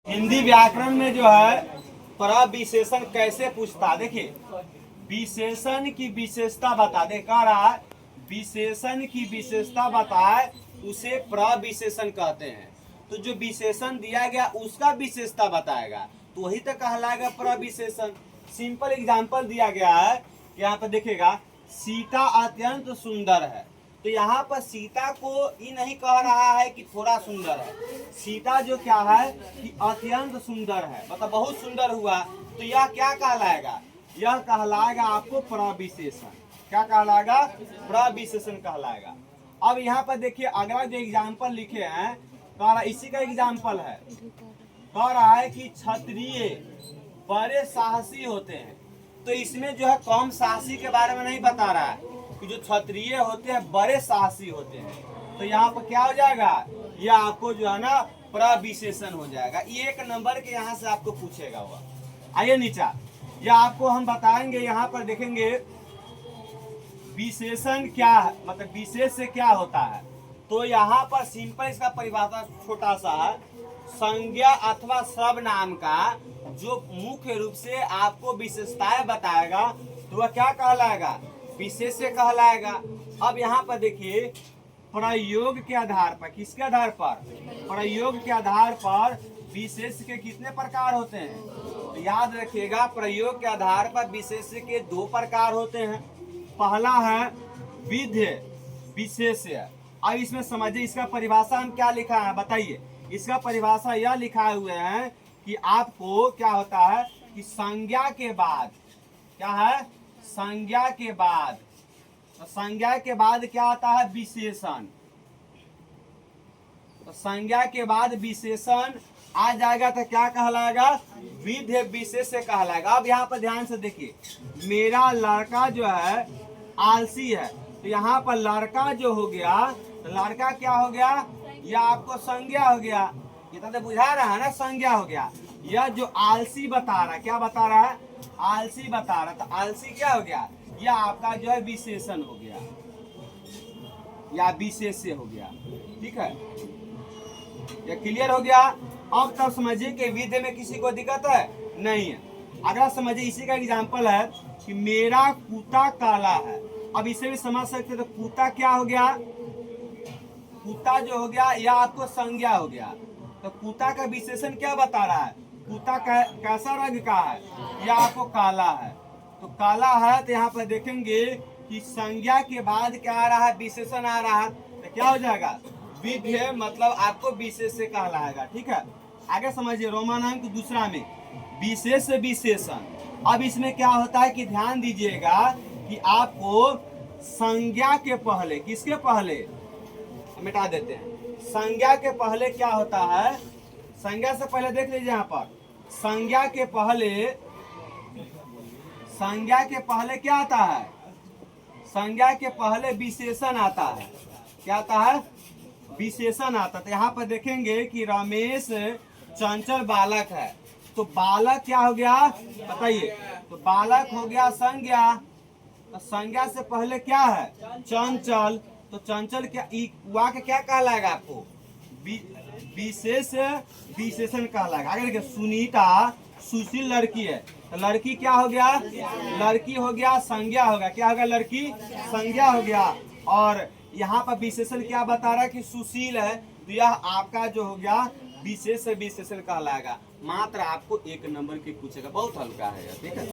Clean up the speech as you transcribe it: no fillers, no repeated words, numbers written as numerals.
हिंदी व्याकरण में जो है प्रविशेषण कैसे पूछता, देखिए विशेषण की विशेषता बता दे, कह रहा है विशेषण की विशेषता बताए उसे प्रविशेषण कहते हैं। तो जो विशेषण दिया गया उसका विशेषता बताएगा तो वही तो कहलाएगा प्रविशेषण। सिंपल एग्जांपल दिया गया है कि यहाँ पर देखिएगा सीता अत्यंत सुंदर है, तो यहाँ पर सीता को ये नहीं कह रहा है कि थोड़ा सुंदर है, सीता जो क्या है कि अत्यंत सुंदर है, मतलब बहुत सुंदर हुआ, तो यह क्या कहलाएगा, यह कहलाएगा आपको प्रविशेषण। क्या कहलाएगा, प्रविशेषण कहलाएगा। अब यहाँ पर देखिए अगला जो एग्जाम्पल लिखे हैं कह रहा इसी का एग्जाम्पल है, कह रहा है कि क्षत्रिय बड़े साहसी होते हैं। तो इसमें जो है कम साहसी के बारे में नहीं बता रहा है कि जो क्षत्रिय होते हैं बड़े साहसी होते हैं, तो यहाँ पर क्या हो जाएगा, यह आपको जो है ना प्रविशेषण हो जाएगा। ये एक नंबर के यहाँ से आपको पूछेगा हुआ। आइए नीचा, यह आपको हम बताएंगे, यहाँ पर देखेंगे विशेषण क्या है, मतलब विशेष से क्या होता है। तो यहाँ पर सिंपल इसका परिभाषा छोटा सा है, संज्ञा अथवा सर्वनाम का जो मुख्य रूप से आपको विशेषताएं बताएगा तो वह क्या कहलाएगा, विशेष से कहलाएगा। अब यहाँ पर देखिए प्रयोग के आधार पर, किसके आधार पर, प्रयोग के आधार पर विशेष के कितने प्रकार होते हैं, तो याद रखिएगा प्रयोग के आधार पर विशेष के दो प्रकार होते हैं। पहला है विधेय विशेष्य। अब इसमें समझिए इसका परिभाषा हम क्या लिखा है बताइए। इसका परिभाषा यह लिखा हुआ है कि आपको क्या होता है कि संज्ञा के बाद, क्या है, संज्ञा के बाद, तो संज्ञा के बाद क्या आता है, विशेषण। तो संज्ञा के बाद विशेषण आ जाएगा तो क्या कहलाएगा, विधेय विशेष से कहलाएगा। अब यहाँ पर ध्यान से देखिए, मेरा लड़का जो है आलसी है, तो यहाँ पर लड़का जो हो गया, तो लड़का क्या हो गया, यह आपको संज्ञा हो गया। ये तो बुझा रहा है ना, संज्ञा हो गया। यह जो आलसी बता रहा है, क्या बता रहा है, आलसी बता रहा, तो आलसी क्या हो गया, यह आपका जो है विशेषण हो गया या विशेष से हो गया। ठीक है, ये क्लियर हो गया। अब तब समझिए कि विधेय में किसी को दिक्कत है नहीं है। अगर समझिए इसी का एग्जाम्पल है कि मेरा कुत्ता काला है। अब इसे भी समझ सकते, तो कुत्ता क्या हो गया, कुत्ता जो हो गया यह आपको संज्ञा हो गया। तो कुत्ता का विशेषण क्या बता रहा है, कुत्ता कैसा रंग का है, यह आपको काला है। तो काला है, तो यहाँ पर देखेंगे कि संज्ञा के बाद क्या आ रहा है, विशेषण आ रहा है, तो क्या हो जाएगा, विधेय, मतलब आपको विशेष से कहलाएगा। ठीक है, आगे समझिए रोमन अंक दूसरा में विशेष से विशेषण। अब इसमें क्या होता है कि ध्यान दीजिएगा कि आपको संज्ञा के पहले, किसके पहले, मिटा देते हैं, संज्ञा के पहले क्या होता है, संज्ञा से पहले देख लीजिए यहाँ पर, संज्ञा के पहले, संज्ञा के पहले क्या आता है, संज्ञा के पहले विशेषण आता है। क्या आता है, विशेषण आता है। तो यहाँ पर देखेंगे कि रमेश चंचल बालक है, तो बालक क्या हो गया बताइए, तो बालक हो गया संज्ञा। तो संज्ञा से पहले क्या है, चंचल, तो चंचल क्या हुआ के क्या कहलाएगा आपको, विशेष विशेषण कहलाएगा। आगे देखिए सुनीता सुशील लड़की है, तो लड़की क्या हो गया, लड़की हो गया संज्ञा हो गया, क्या हो गया, लड़की संज्ञा हो गया। और यहाँ पर विशेषण क्या बता रहा है कि सुशील है, तो यह आपका जो हो गया विशेष विशेषण कहलाएगा। मात्र आपको एक नंबर की पूछेगा, बहुत हल्का है, ठीक है।